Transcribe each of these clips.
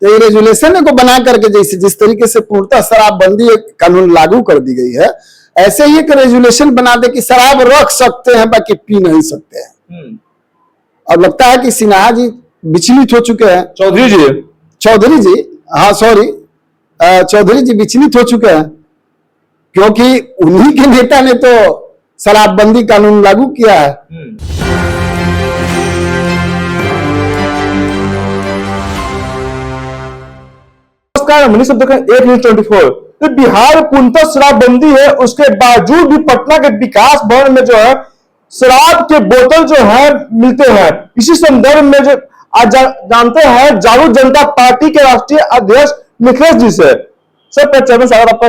तो ये रेजुलेशन को बना करके जैसे जिस तरीके से पूर्णतः शराबबंदी कानून लागू कर दी गई है, ऐसे ही एक रेजुलेशन बना दे कि शराब रख सकते हैं बाकी पी नहीं सकते हैं। और लगता है कि सिन्हा जी विचलित हो चुके हैं। चौधरी जी हाँ सॉरी चौधरी जी विचलित हो चुके हैं, क्योंकि उन्हीं के नेता ने तो शराबबंदी कानून लागू किया है। नमस्कार, मनीष शब्द का 1 न्यूज़ 24। तो बिहार में पूर्णतः शराबबंदी है, उसके बावजूद भी पटना के विकास भवन में जो है शराब के बोतल जो है मिलते हैं। इसी संदर्भ में जो आज जानते हैं जागरूक जनता पार्टी के राष्ट्रीय अध्यक्ष मिथिलेश जी से। सर परिचय में स्वागत आपका।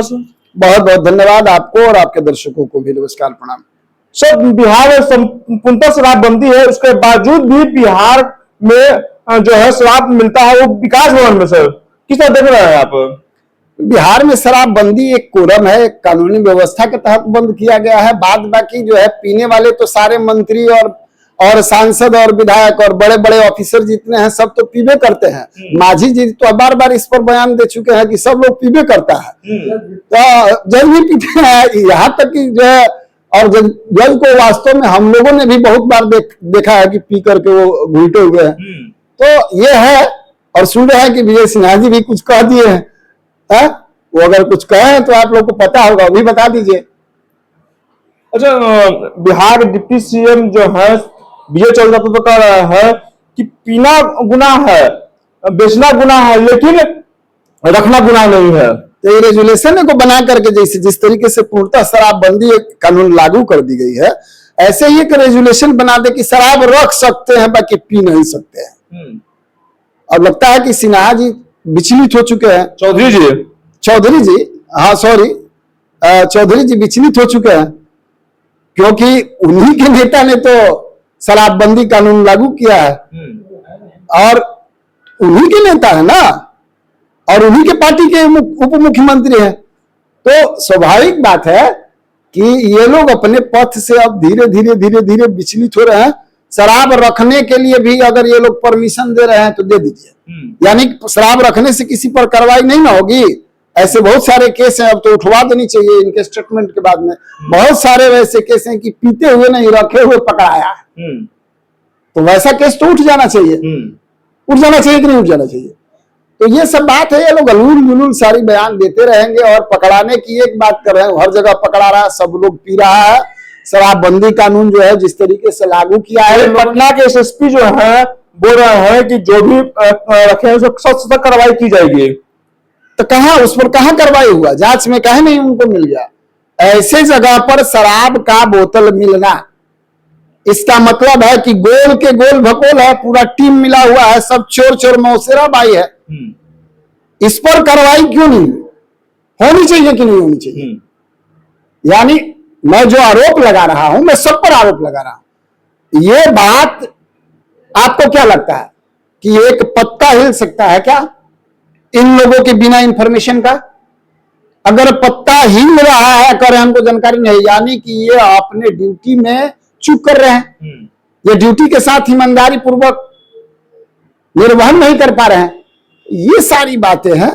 बहुत बहुत धन्यवाद आपको और आपके दर्शकों को भी नमस्कार प्रणाम। सर बिहार में पूर्णतः शराबबंदी है, उसके बावजूद भी बिहार में जो है शराब मिलता है वो विकास भवन में। सर किस तरह देख रहे हैं आप? बिहार में शराबबंदी एक कोरम है, एक कानूनी व्यवस्था के तहत बंद किया गया है। बाद बाकी जो है पीने वाले तो सारे मंत्री और सांसद और विधायक और बड़े बड़े ऑफिसर जितने हैं सब तो पीबे करते हैं। मांझी जी तो बार बार इस पर बयान दे चुके हैं कि सब लोग पीबे करता है, तो जज भी पीते हैं। यहाँ तक कि जो है और जज को वास्तव में हम लोगों ने भी बहुत बार देखा है कि पी करके वो घुलटे हुए हैं। तो ये है, और सुन रहे हैं कि विजय सिन्हा जी भी कुछ कह दिए हैं। वो अगर कुछ कहे तो आप लोग को पता होगा, वो भी बता दीजिए। अच्छा, बिहार के डिप्टी सीएम जो है विजय चौधरी बता रहा है कि पीना गुनाह है, बेचना गुनाह है, लेकिन रखना गुनाह नहीं है। तो ये रेजुलेशन को बना करके जैसे जिस तरीके से पूर्णतः शराबबंदी कानून लागू कर दी गई है, ऐसे ही एक रेजुलेशन बना दे कि शराब रख सकते हैं बाकी पी नहीं सकते हैं। और लगता है कि सिन्हा जी विचलित हो चुके हैं। चौधरी जी हाँ सॉरी चौधरी जी विचलित हो चुके हैं, क्योंकि उन्हीं के नेता ने तो शराबबंदी कानून लागू किया है और उन्हीं के नेता है ना, और उन्हीं के पार्टी के उप मुख्यमंत्री हैं। तो स्वाभाविक बात है कि ये लोग अपने पथ से अब धीरे धीरे विचलित हो रहे हैं। शराब रखने के लिए भी अगर ये लोग परमिशन दे रहे हैं तो दे दीजिए, यानी शराब रखने से किसी पर कार्रवाई नहीं ना होगी। ऐसे बहुत सारे केस हैं, अब तो उठवा देनी चाहिए इनके स्टेटमेंट के बाद में। बहुत सारे वैसे केस हैं कि पीते हुए नहीं रखे हुए पकड़ाया है, तो वैसा केस तो उठ जाना चाहिए। उठ जाना चाहिए कि नहीं उठ जाना चाहिए? तो ये सब बात है। ये लोग अलूल सारी बयान देते रहेंगे और पकड़ाने की एक बात कर रहे हैं, हर जगह पकड़ा रहा है, सब लोग पी रहा है। शराबबंदी कानून जो है जिस तरीके से लागू किया है, पटना के एसएसपी जो है बोल रहे हैं कि जो भी रखे हैं उसको सख्त कार्रवाई की जाएगी। तो कहां उस पर कहां कार्रवाई हुआ? जांच में कहे नहीं उनको मिल गया? ऐसे जगह पर शराब का बोतल मिलना, इसका मतलब है कि गोल के गोल भकोल है, पूरा टीम मिला हुआ है, सब चोर मौसेरा बाई है। इस पर कार्रवाई क्यों नहीं होनी चाहिए कि नहीं होनी चाहिए? यानी मैं जो आरोप लगा रहा हूं, मैं सब पर आरोप लगा रहा हूं। ये बात आपको क्या लगता है कि एक पत्ता हिल सकता है क्या इन लोगों के बिना इंफॉर्मेशन का? अगर पत्ता हिल रहा है कर हमको जानकारी नहीं, यानी कि ये अपने ड्यूटी में चूक कर रहे हैं, ये ड्यूटी के साथ ईमानदारी पूर्वक निर्वहन नहीं कर पा रहे हैं। ये सारी बातें हैं,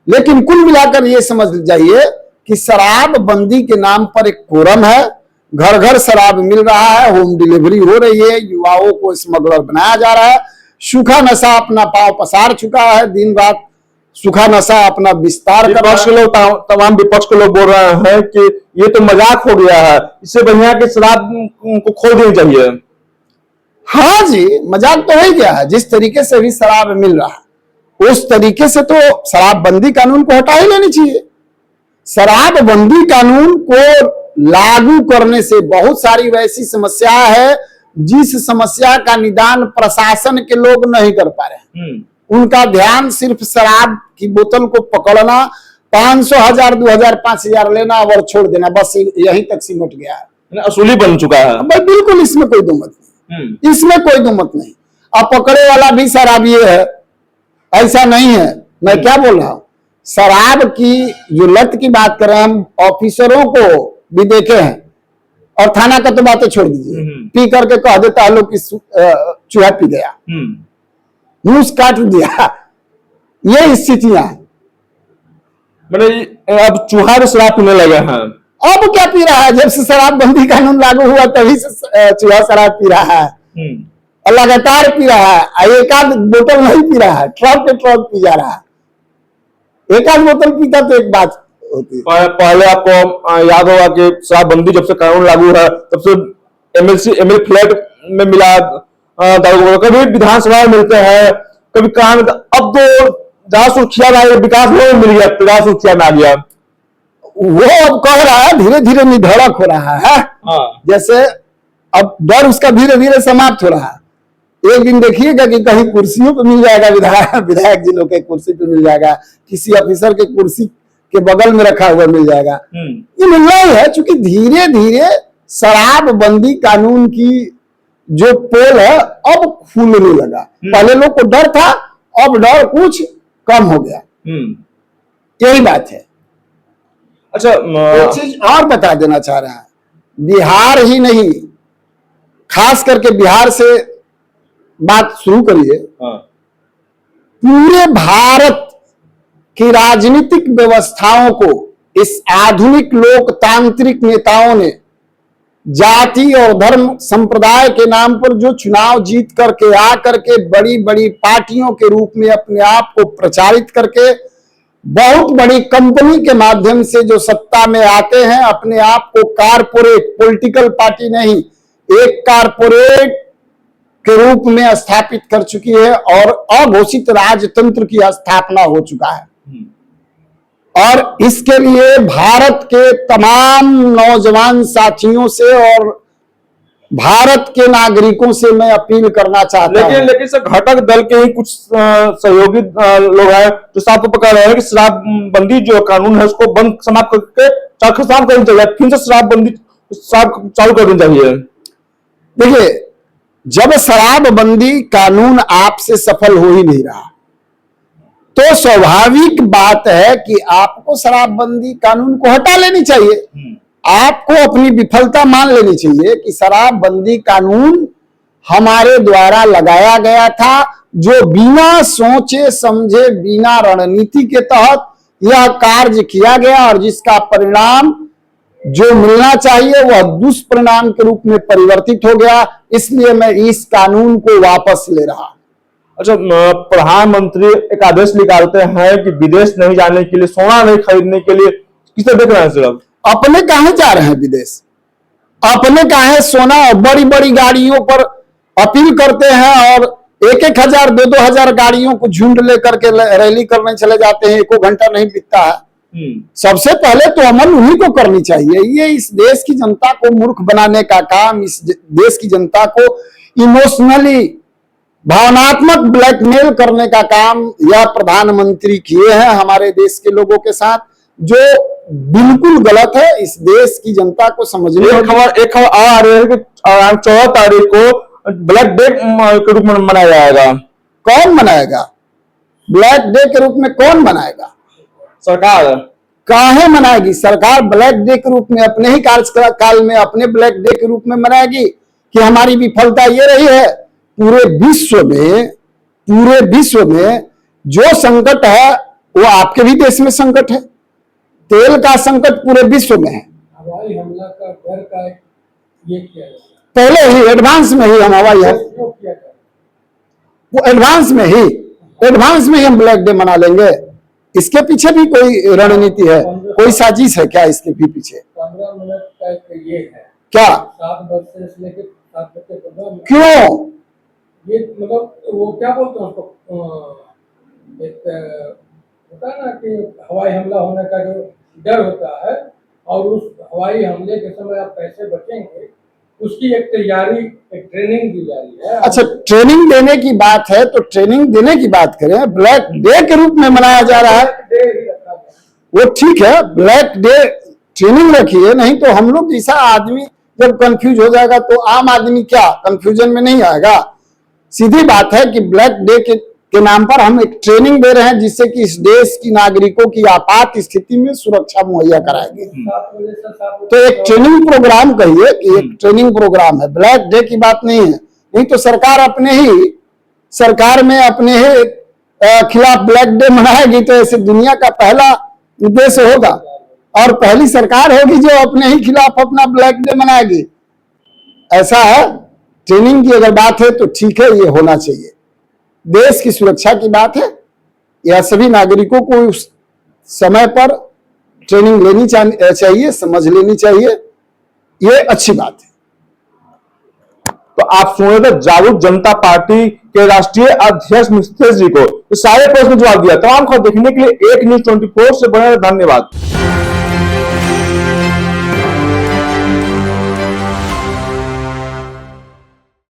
लेकिन कुल मिलाकर ये समझ जाइए कि शराबबंदी के नाम पर एक कोरम है। घर घर शराब मिल रहा है, होम डिलीवरी हो रही है, युवाओं को स्मगलर बनाया जा रहा है। सूखा नशा अपना पांव पसार चुका है, दिन रात सूखा नशा अपना विस्तार कर रहा है। तमाम विपक्ष के लोग बोल रहे हैं कि ये तो मजाक हो गया है, इससे बढ़िया कि शराब को खोल देनी चाहिए। हाँ जी, मजाक तो हो ही गया है। जिस तरीके से भी शराब मिल रहा है उस तरीके से तो शराबबंदी कानून को हटा ही लेनी चाहिए। शराबबंदी कानून को लागू करने से बहुत सारी वैसी समस्या है जिस समस्या का निदान प्रशासन के लोग नहीं कर पा रहे हैं। उनका ध्यान सिर्फ शराब की बोतल को पकड़ना, 500, 1000, 2000, 5000 लेना और छोड़ देना, बस यहीं तक सिमट गया है, असूली बन चुका है। बिल्कुल इसमें कोई दो मत नहीं, इसमें कोई दो मत नहीं। अब पकड़े वाला भी शराबी है, ऐसा नहीं है। मैं क्या बोल रहा हूं, शराब की जो लत की बात कर रहे हैं, हम ऑफिसरों को भी देखे हैं, और थाना का तो बातें छोड़ दीजिए, पी करके कह देता है लोग कि चूहा पी गया, मुंह काट दिया। ये स्थितियां हैं। मतलब अब चूहा भी शराब पीने लगे हैं। अब क्या पी रहा है? जब से शराबबंदी कानून लागू हुआ तभी से चूहा शराब पी रहा है और लगातार पी रहा है। एक आध बोतल नहीं पी रहा है, ट्रक पे ट्रक पी जा रहा है। एक आध बोतल पीता तो एक बात होती। पहले आपको याद होगा कि शराबबंदी जब से कानून लागू है तब से एमएल फ्लैट में मिला, कभी विधानसभा में मिलते हैं, कभी कहाँ मिलता। अब तो जहां सुर्खिया में विकास में मिल गया, प्रकाश सुर्खिया में आ गया। वो अब कह रहा है धीरे धीरे निधड़क हो रहा है। जैसे अब डर उसका धीरे धीरे समाप्त हो रहा है। एक दिन देखिएगा कि कहीं कुर्सियों पे मिल जाएगा, विधायक जिलों के कुर्सी पे मिल जाएगा, किसी ऑफिसर के कुर्सी के बगल में रखा हुआ मिल जाएगा। ये मिलना ही है, क्योंकि धीरे धीरे शराबबंदी कानून की जो पोल है अब खुलने लगा। पहले लोग को डर था, अब डर कुछ कम हो गया। यही बात है। अच्छा, एक चीज और बता देना चाह रहा है, बिहार ही नहीं, खास करके बिहार से बात शुरू करिए। पूरे भारत की राजनीतिक व्यवस्थाओं को इस आधुनिक लोकतांत्रिक नेताओं ने जाति और धर्म संप्रदाय के नाम पर जो चुनाव जीत करके आ करके बड़ी बड़ी पार्टियों के रूप में अपने आप को प्रचारित करके बहुत बड़ी कंपनी के माध्यम से जो सत्ता में आते हैं, अपने आप को कारपोरेट, पॉलिटिकल पार्टी नहीं, एक कारपोरेट के रूप में स्थापित कर चुकी है और अघोषित राजतंत्र की स्थापना हो चुका है। और इसके लिए भारत के तमाम नौजवान साथियों से और भारत के नागरिकों से मैं अपील करना चाहता हूं। लेकिन सर घटक दल के ही कुछ सहयोगी लोग हैं जो साफ तौर पर कह रहे हैं कि शराबबंदी जो कानून है उसको बंद समाप्त करके खत्म करनी चाहिए, फिर से शराबबंदी चालू कर देनी चाहिए। देखिए, जब शराबबंदी कानून आपसे सफल हो ही नहीं रहा तो स्वाभाविक बात है कि आपको शराबबंदी कानून को हटा लेनी चाहिए। आपको अपनी विफलता मान लेनी चाहिए कि शराबबंदी कानून हमारे द्वारा लगाया गया था, जो बिना सोचे समझे, बिना रणनीति के तहत यह कार्य किया गया और जिसका परिणाम जो मिलना चाहिए वह दुष्परिणाम के रूप में परिवर्तित हो गया। इसलिए मैं इस कानून को वापस ले रहा। अच्छा, प्रधानमंत्री एक आदेश निकालते हैं कि विदेश नहीं जाने के लिए, सोना नहीं खरीदने के लिए, किसे देख रहे हैं सर? अपने कहां जा रहे हैं विदेश? अपने कहां सोना बड़ी बड़ी गाड़ियों पर अपील करते हैं और 1,000 2,000 गाड़ियों को झुंड लेकर के रैली करने चले जाते हैं, 1 घंटा नहीं बीतता है। सबसे पहले तो अमल उन्हीं को करनी चाहिए। ये इस देश की जनता को मूर्ख बनाने का काम, इस देश की जनता को इमोशनली, भावनात्मक ब्लैकमेल करने का काम यह प्रधानमंत्री किए हैं हमारे देश के लोगों के साथ, जो बिल्कुल गलत है। इस देश की जनता को समझने एक खबर आ रही है कि 14 तारीख को ब्लैक डे के रूप में मनाया जाएगा। कौन मनाएगा? ब्लैक डे के रूप में कौन मनाएगा? सरकार। काहे मनाएगी सरकार? ब्लैक डे के रूप में अपने ही कार्यकाल में अपने ब्लैक डे के रूप में मनाएगी कि हमारी विफलता ये रही है। पूरे विश्व में जो संकट है वो आपके भी देश में संकट है। तेल का संकट पूरे विश्व में है। हवाई हमला का डर का ये किया पहले ही एडवांस में ही हम हवाई है वो एडवांस में ही हम ब्लैक डे मना लेंगे। इसके पीछे भी कोई रणनीति है, कोई साजिश है क्या इसके भी पीछे? 15 मिनट का ये है क्या? 7 बजे से लेकर 7 बजे 15 मिनट। क्यों? ये मतलब वो क्या बोलते हैं उसको, एक होता है ना कि हवाई हमला होने का जो डर होता है और उस हवाई हमले के समय आप कैसे बचेंगे उसकी एक तैयारी, एक ट्रेनिंग दी जा रही है। अच्छा, ट्रेनिंग देने की बात है तो ट्रेनिंग देने की बात करें। ब्लैक डे के रूप में मनाया जा रहा है वो ठीक है, ब्लैक डे ट्रेनिंग रखिए, नहीं तो हम लोग जैसा आदमी जब कंफ्यूज हो जाएगा तो आम आदमी क्या कंफ्यूजन में नहीं आएगा। सीधी बात है कि ब्लैक डे के नाम पर हम एक ट्रेनिंग दे रहे हैं जिससे कि इस देश की नागरिकों की आपात स्थिति में सुरक्षा मुहैया कराएंगे। तो एक ट्रेनिंग प्रोग्राम कहिए कि एक ट्रेनिंग प्रोग्राम है, ब्लैक डे की बात नहीं है। नहीं तो सरकार में अपने ही खिलाफ ब्लैक डे मनाएगी तो ऐसे दुनिया का पहला देश होगा और पहली सरकार होगी जो अपने ही खिलाफ अपना ब्लैक डे मनाएगी। ऐसा है, ट्रेनिंग की अगर बात है तो ठीक है, ये होना चाहिए। देश की सुरक्षा की बात है, यह सभी नागरिकों को उस समय पर ट्रेनिंग लेनी चाहिए, समझ लेनी चाहिए, ये अच्छी बात है। तो आप सुन रहे थे जागरूक जनता पार्टी के राष्ट्रीय अध्यक्ष मिथिलेश जी को। तो सारे प्रश्न जवाब दिया। तमाम खबर देखने के लिए एक न्यूज़ 24 से बने रहे। धन्यवाद।